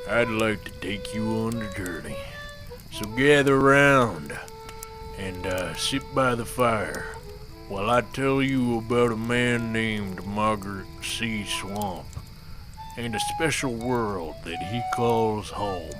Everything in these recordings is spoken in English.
I'd like to take you on a journey. So gather around and sit by the fire while I tell you about a man named Mogswamp and a special world that he calls home.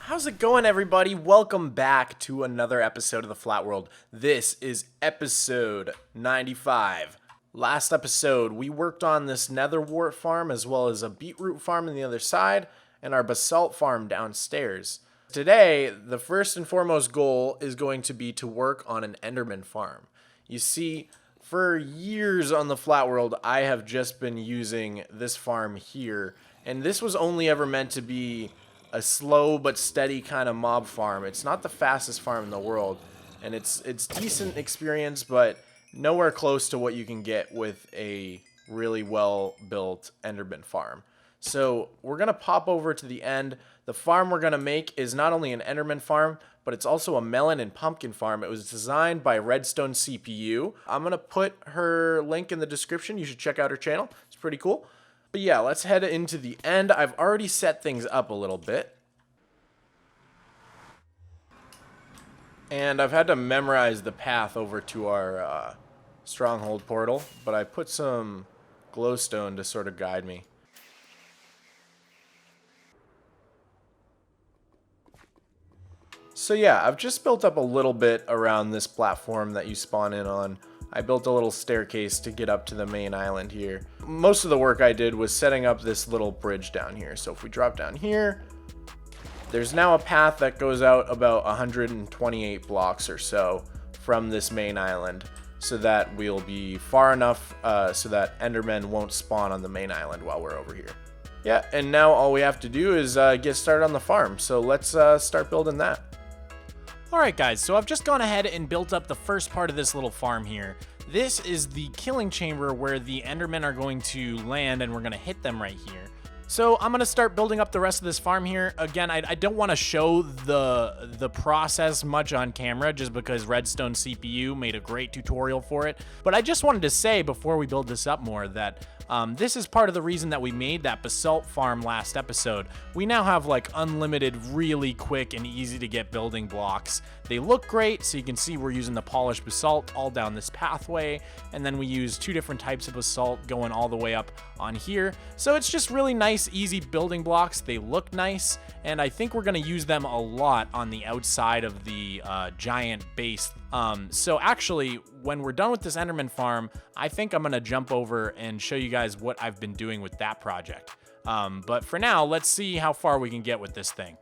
How's it going, everybody? Welcome back to another episode of the Flatworld. This is episode 95. Last episode, we worked on this netherwort farm as well as a beetroot farm on the other side and our basalt farm downstairs. Today, the first and foremost goal is going to be to work on an Enderman farm. You see, for years on the Flatworld, I have just been using this farm here, and this was only ever meant to be a slow but steady kind of mob farm. It's not the fastest farm in the world, and it's decent experience, but nowhere close to what you can get with a really well built Enderman farm. So we're gonna pop over to the end. The farm we're gonna make is not only an Enderman farm, but it's also a melon and pumpkin farm. It was designed by Redstone CPU. I'm gonna put her link in the description. You should check out her channel. It's pretty cool. But yeah, let's head into the end. I've already set things up a little bit. And I've had to memorize the path over to our stronghold portal, but I put some glowstone to sort of guide me. So yeah, I've just built up a little bit around this platform that you spawn in on. I built a little staircase to get up to the main island here. Most of the work I did was setting up this little bridge down here. So if we drop down here, there's now a path that goes out about 128 blocks or so from this main island, so that we'll be far enough so that Endermen won't spawn on the main island while we're over here. Yeah, and now all we have to do is get started on the farm. So let's start building that. Alright guys, so I've just gone ahead and built up the first part of this little farm here. This is the killing chamber where the Endermen are going to land, and we're going to hit them right here. So I'm going to start building up the rest of this farm here. Again, I don't want to show the process much on camera just because Redstone CPU made a great tutorial for it. But I just wanted to say before we build this up more that this is part of the reason that we made that basalt farm last episode. We now have like unlimited, really quick and easy to get building blocks. They look great, so you can see we're using the polished basalt all down this pathway, and then we use two different types of basalt going all the way up on here. So it's just really nice, easy building blocks. They look nice, and I think we're going to use them a lot on the outside of the giant base. So actually, when we're done with this Enderman farm, I think I'm going to jump over and show you guys what I've been doing with that project. But for now, let's see how far we can get with this thing.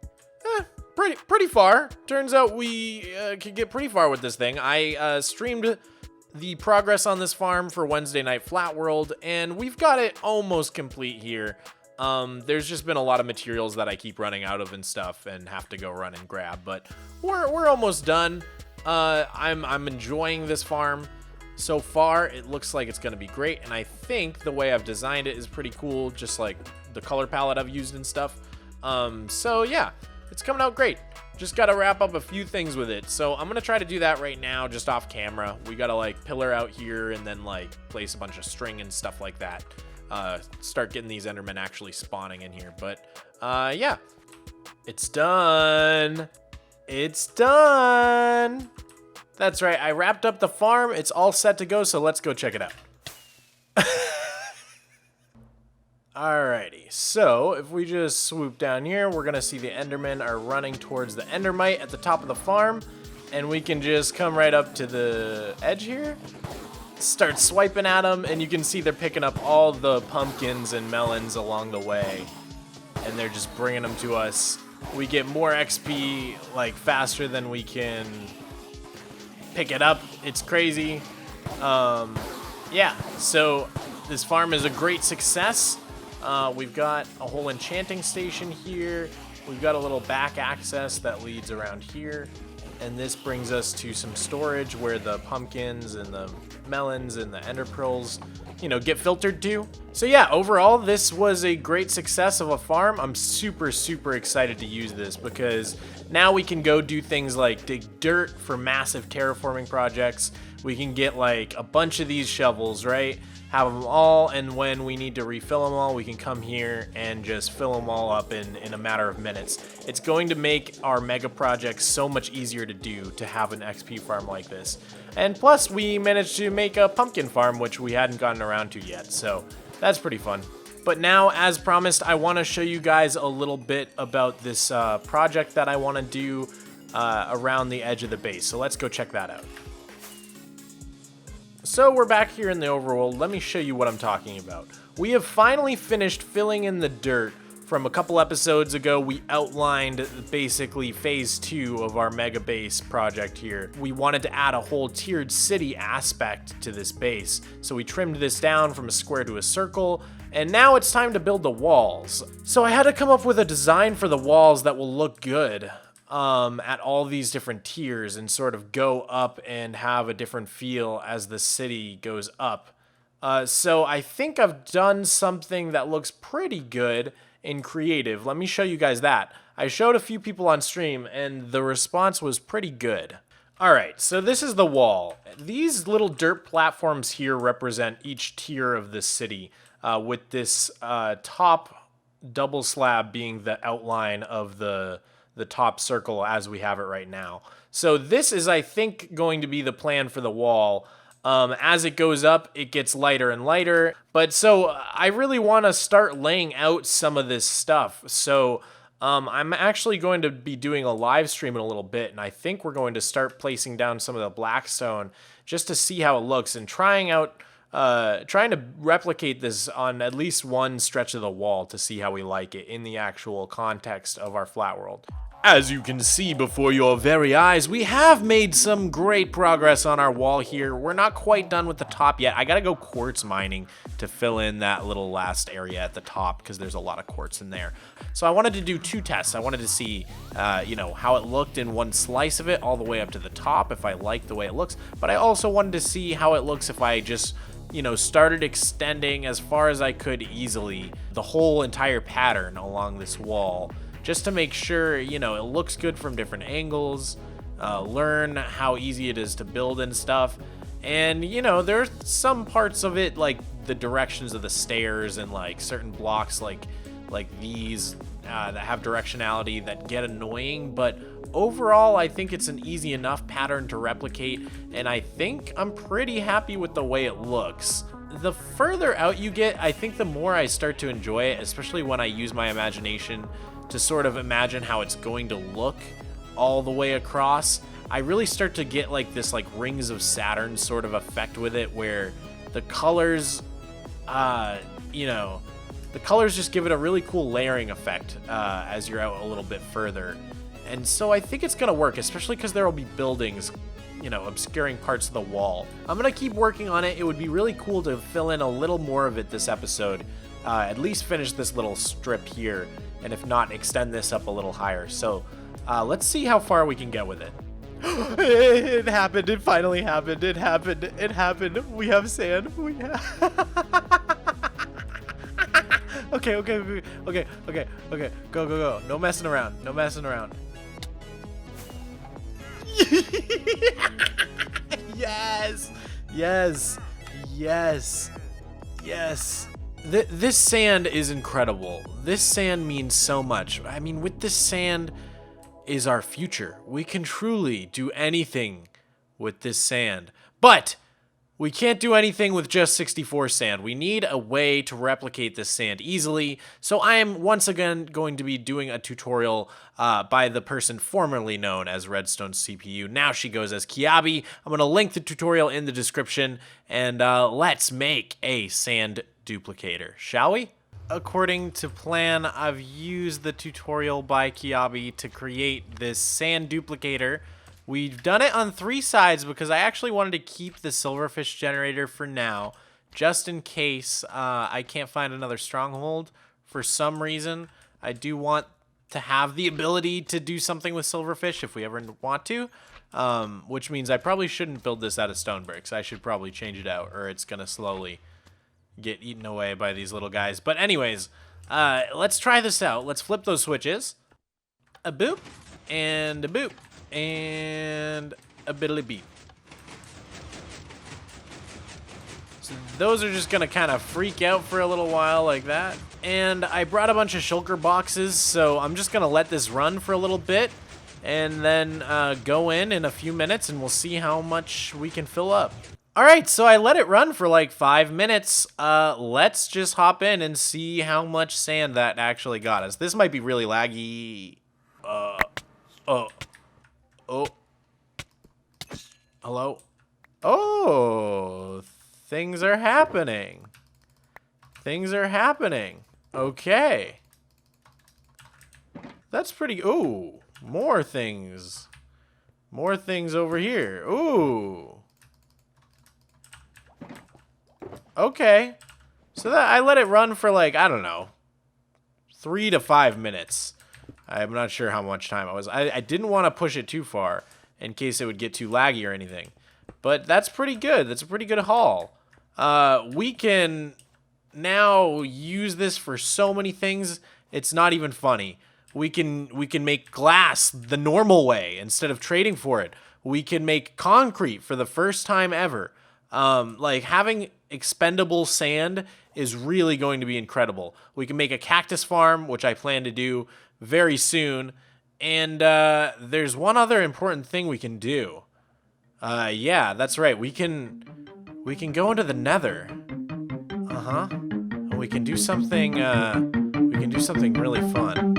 Pretty far. Turns out we could get pretty far with this thing. I streamed the progress on this farm for Wednesday Night Flatworld, and we've got it almost complete here. There's just been a lot of materials that I keep running out of and stuff and have to go run and grab, but we're almost done. I'm enjoying this farm. So far, it looks like it's going to be great, and I think the way I've designed it is pretty cool, just like the color palette I've used and stuff. So yeah, it's coming out great. Just got to wrap up a few things with it. So I'm going to try to do that right now, just off camera. We got to like pillar out here and then like place a bunch of string and stuff like that. Start getting these Endermen actually spawning in here. But yeah, it's done. It's done. That's right. I wrapped up the farm. It's all set to go. So let's go check it out. Alrighty, so if we just swoop down here, we're gonna see the Endermen are running towards the Endermite at the top of the farm, and we can just come right up to the edge here, start swiping at them, and you can see they're picking up all the pumpkins and melons along the way, and they're just bringing them to us. We get more XP like faster than we can pick it up. It's crazy. Yeah, so this farm is a great success. We've got a whole enchanting station here. We've got a little back access that leads around here. And this brings us to some storage where the pumpkins and the melons and the ender pearls, you know, get filtered to. So yeah, overall, this was a great success of a farm. I'm super, super excited to use this because now we can go do things like dig dirt for massive terraforming projects. We can get like a bunch of these shovels, right? Have them all, and when we need to refill them all, we can come here and just fill them all up in a matter of minutes. It's going to make our mega projects so much easier to do to have an XP farm like this. And plus, we managed to make a pumpkin farm, which we hadn't gotten around to yet, so that's pretty fun. But now, as promised, I want to show you guys a little bit about this project that I want to do around the edge of the base, so let's go check that out. So we're back here in the overworld. Let me show you what I'm talking about. We have finally finished filling in the dirt. From a couple episodes ago, we outlined basically phase 2 of our mega base project here. We wanted to add a whole tiered city aspect to this base. So we trimmed this down from a square to a circle, and now it's time to build the walls. So I had to come up with a design for the walls that will look good at all these different tiers and sort of go up and have a different feel as the city goes up. So I think I've done something that looks pretty good in creative. Let me show you guys that. I showed a few people on stream and the response was pretty good. All right, so this is the wall. These little dirt platforms here represent each tier of the city, with this top double slab being the outline of the top circle as we have it right now. So this is, I think, going to be the plan for the wall. As it goes up, it gets lighter and lighter. But so I really want to start laying out some of this stuff. So I'm actually going to be doing a live stream in a little bit, and I think we're going to start placing down some of the blackstone just to see how it looks and trying to replicate this on at least one stretch of the wall to see how we like it in the actual context of our flat world. As you can see before your very eyes, we have made some great progress on our wall here. We're not quite done with the top yet. I gotta go quartz mining to fill in that little last area at the top because there's a lot of quartz in there. So I wanted to do 2 tests. I wanted to see, you know, how it looked in one slice of it all the way up to the top, if I liked the way it looks. But I also wanted to see how it looks if I just, you know, started extending as far as I could easily the whole entire pattern along this wall, just to make sure, you know, it looks good from different angles, learn how easy it is to build and stuff. And, you know, there's some parts of it, like the directions of the stairs and like certain blocks like these that have directionality that get annoying, but overall I think it's an easy enough pattern to replicate, and I think I'm pretty happy with the way it looks. The further out you get, I think the more I start to enjoy it, especially when I use my imagination to sort of imagine how it's going to look all the way across. I really start to get like this like Rings of Saturn sort of effect with it, where the colors, you know, the colors just give it a really cool layering effect as you're out a little bit further. And so I think it's gonna work, especially because there will be buildings, you know, obscuring parts of the wall. I'm gonna keep working on it. It would be really cool to fill in a little more of it this episode, at least finish this little strip here, and if not, extend this up a little higher. So let's see how far we can get with it. It happened. It finally happened. It happened. It happened. We have sand. We have... Okay. Go. No messing around. No messing around. Yes. This sand is incredible. This sand means so much. I mean, with this sand is our future. We can truly do anything with this sand. But we can't do anything with just 64 sand. We need a way to replicate this sand easily. So I am once again going to be doing a tutorial by the person formerly known as Redstone CPU. Now she goes as Kiabi. I'm going to link the tutorial in the description, and let's make a sand duplicator, shall we? According to plan, I've used the tutorial by Kiabi to create this sand duplicator. We've done it on 3 sides because I actually wanted to keep the silverfish generator for now, just in case I can't find another stronghold for some reason. I do want to have the ability to do something with silverfish if we ever want to, which means I probably shouldn't build this out of stone bricks. I should probably change it out, or it's going to slowly get eaten away by these little guys. But anyways, let's try this out. Let's flip those switches. A boop, and a boop, and a biddly beep. So those are just going to kind of freak out for a little while like that. And I brought a bunch of shulker boxes, so I'm just going to let this run for a little bit and then go in a few minutes, and we'll see how much we can fill up. All right, so I let it run for like 5 minutes. Let's just hop in and see how much sand that actually got us. This might be really laggy. Hello? Oh, things are happening. Things are happening. Okay. That's pretty... Ooh, more things. More things over here. Ooh. Okay. So that I let it run for like, I don't know, 3 to 5 minutes. I'm not sure how much time it was. I didn't want to push it too far in case it would get too laggy or anything. But that's pretty good. That's a pretty good haul. We can now use this for so many things. It's not even funny. We can make glass the normal way instead of trading for it. We can make concrete for the first time ever. Like having expendable sand is really going to be incredible. We can make a cactus farm, which I plan to do very soon. And there's one other important thing we can do. Yeah, that's right. We can go into the Nether. And we can do something really fun.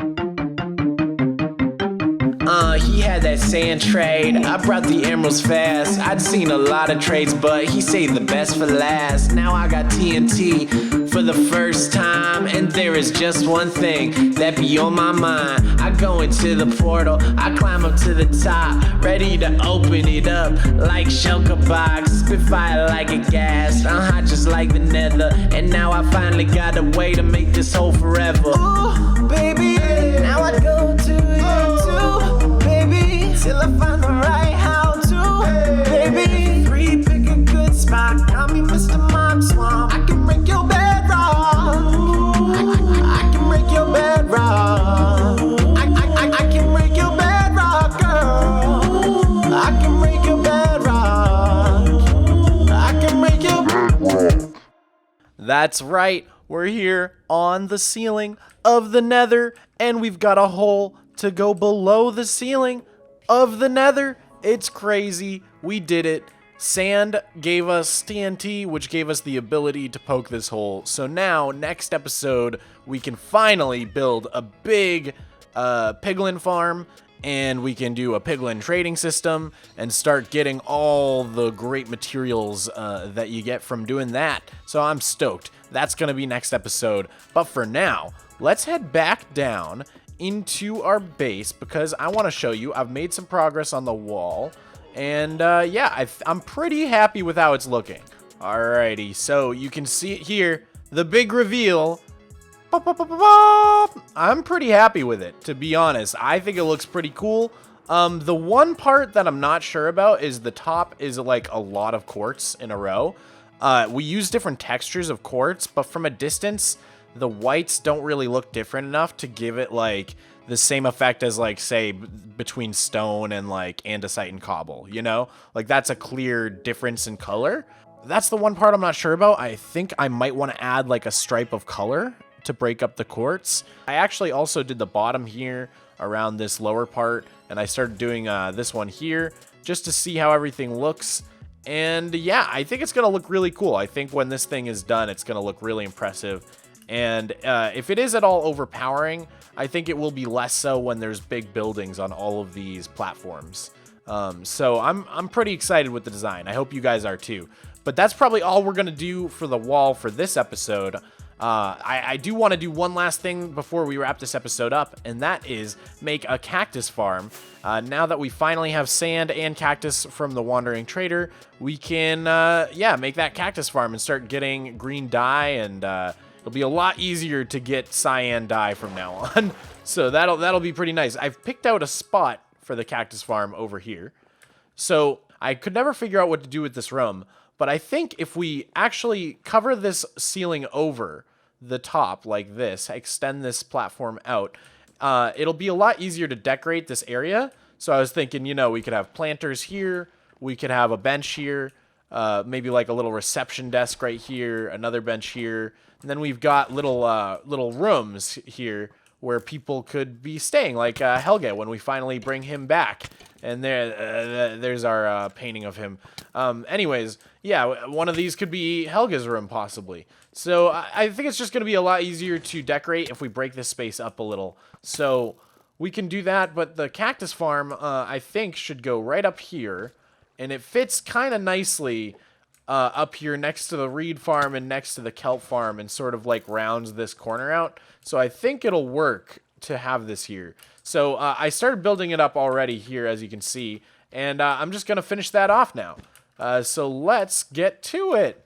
He had that sand trade. I brought the emeralds fast. I'd seen a lot of trades, but he saved the best for last. Now I got TNT for the first time, and there is just one thing that be on my mind. I go into the portal, I climb up to the top, ready to open it up like shulker box. Spitfire like a gas, I'm hot just like the Nether, and now I finally got a way to make this whole forever. Ooh, baby, now I go to YouTube, baby, till I find the right how to, baby. Free, pick a good spot, call me Mr. Mogswamp. I can break your bedrock. I can break your bedrock. I can break your bedrock, girl. I can break your bedrock. I can break your bedrock. That's right. We're here on the ceiling of the Nether, and we've got a hole to go below the ceiling of the Nether. It's crazy. We did it. Sand gave us TNT, which gave us the ability to poke this hole. So now, next episode, we can finally build a big piglin farm, and we can do a piglin trading system and start getting all the great materials that you get from doing that. So I'm stoked. That's going to be next episode. But for now, let's head back down into our base because I want to show you I've made some progress on the wall. And yeah, I'm pretty happy with how it's looking. Alrighty, so you can see it here, the big reveal. I'm pretty happy with it, to be honest. I think it looks pretty cool. The one part that I'm not sure about is the top is like a lot of quartz in a row. We use different textures of quartz, but from a distance, the whites don't really look different enough to give it like the same effect as like, say, between stone and like andesite and cobble, you know? Like that's a clear difference in color. That's the one part I'm not sure about. I think I might want to add like a stripe of color to break up the quartz. I actually also did the bottom here around this lower part, and I started doing this one here just to see how everything looks. And yeah, I think it's gonna look really cool. I think when this thing is done, it's gonna look really impressive. And if it is at all overpowering, I think it will be less so when there's big buildings on all of these platforms. So I'm pretty excited with the design. I hope you guys are too. But that's probably all we're gonna do for the wall for this episode. I do want to do one last thing before we wrap this episode up, and that is make a cactus farm. Now that we finally have sand and cactus from the Wandering Trader, we can, yeah, make that cactus farm and start getting green dye and It'll be a lot easier to get cyan dye from now on. So that'll be pretty nice. I've picked out a spot for the Cactus Farm over here. So I could never figure out what to do with this room, but I think if we actually cover this ceiling over the top like this, extend this platform out, it'll be a lot easier to decorate this area. So I was thinking, you know, we could have planters here, we could have a bench here, maybe like a little reception desk right here, another bench here, and then we've got little rooms here where people could be staying, like Helge when we finally bring him back. And there's our painting of him. Anyways, yeah, one of these could be Helge's room possibly. So I think it's just going to be a lot easier to decorate if we break this space up a little. So we can do that, but the Cactus Farm, I think, should go right up here. And it fits kind of nicely up here next to the Reed Farm and next to the Kelp Farm and sort of like rounds this corner out. So I think it'll work to have this here. So I started building it up already here, as you can see. And I'm just going to finish that off now. So let's get to it.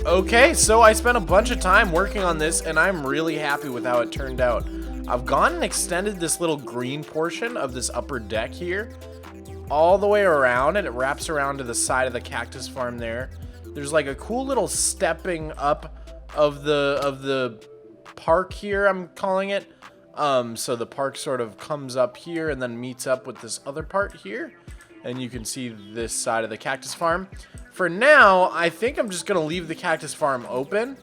Okay, so I spent a bunch of time working on this, and I'm really happy with how it turned out. I've gone and extended this little green portion of this upper deck here all the way around, and it wraps around to the side of the Cactus Farm there. There's like a cool little stepping up of the park here, I'm calling it. So the park sort of comes up here and then meets up with this other part here. And you can see this side of the Cactus Farm. For now, I think I'm just going to leave the Cactus Farm open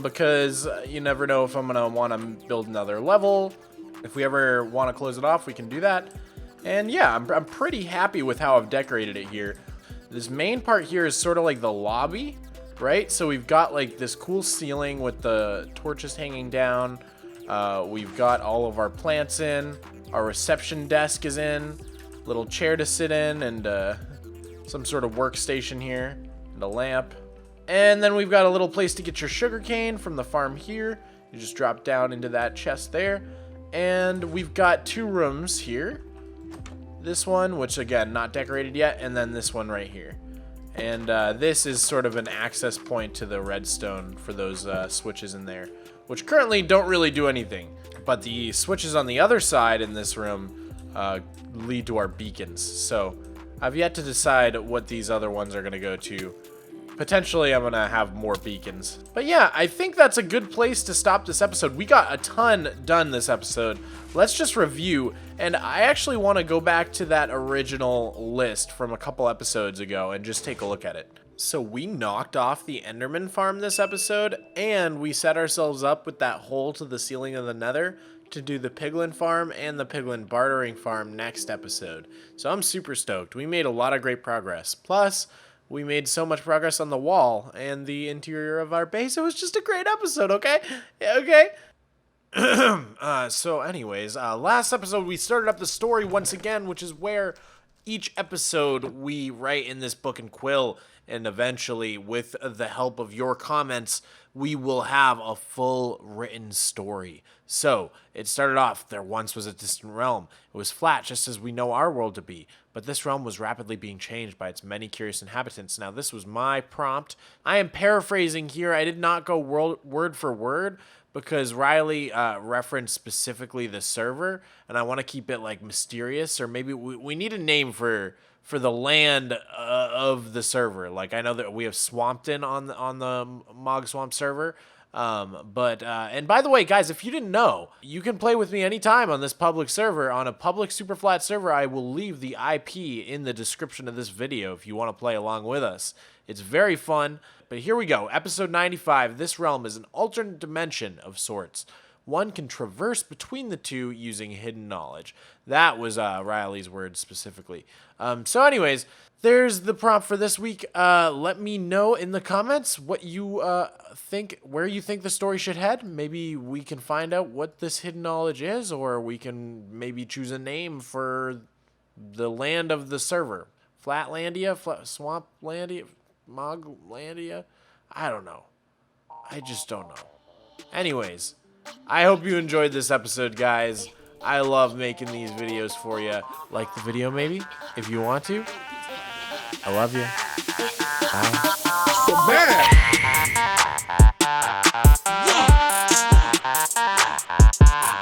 because you never know if I'm going to want to build another level. If we ever want to close it off, we can do that. And yeah, I'm pretty happy with how I've decorated it here. This main part here is sort of like the lobby, right? So we've got like this cool ceiling with the torches hanging down. We've got all of our plants in. Our reception desk is in. Little chair to sit in and some sort of workstation here and a lamp. And then we've got a little place to get your sugarcane from the farm here. You just drop down into that chest there. And we've got two rooms here. This one, which again, not decorated yet, and then this one right here. And this is sort of an access point to the redstone for those switches in there, which currently don't really do anything. But the switches on the other side in this room lead to our beacons. So I've yet to decide what these other ones are going to go to. Potentially I'm going to have more beacons. But yeah, I think that's a good place to stop this episode. We got a ton done this episode. Let's just review. And I actually want to go back to that original list from a couple episodes ago and just take a look at it. So we knocked off the Endermen Farm this episode, and we set ourselves up with that hole to the ceiling of the Nether to do the Piglin Farm and the Piglin Bartering Farm next episode. So I'm super stoked. We made a lot of great progress. Plus, we made so much progress on the wall and the interior of our base. It was just a great episode, okay? Okay? So anyways, last episode we started up the story once again, which is where each episode we write in this book and quill, and eventually, with the help of your comments, we will have a full written story. So, it started off, there once was a distant realm. It was flat, just as we know our world to be. But this realm was rapidly being changed by its many curious inhabitants. Now, this was my prompt. I am paraphrasing here. I did not go word for word, because Riley referenced specifically the server, and I want to keep it, like, mysterious, or maybe we need a name for the land of the server. Like, I know that we have Swampton on the Mogswamp server. And by the way, guys, if you didn't know, you can play with me anytime on this public server. On a public Superflat server, I will leave the IP in the description of this video if you want to play along with us. It's very fun. But here we go. Episode 95. This realm is an alternate dimension of sorts. one can traverse between the two using hidden knowledge. That was Riley's word specifically. So anyways, there's the prompt for this week. Let me know in the comments what you think, where you think the story should head. Maybe we can find out what this hidden knowledge is, or we can maybe choose a name for the land of the server. Flatlandia, Swamplandia, Moglandia. I don't know. I just don't know. Anyways, I hope you enjoyed this episode, guys. I love making these videos for you. Like the video, maybe, if you want to. I love you. Bye.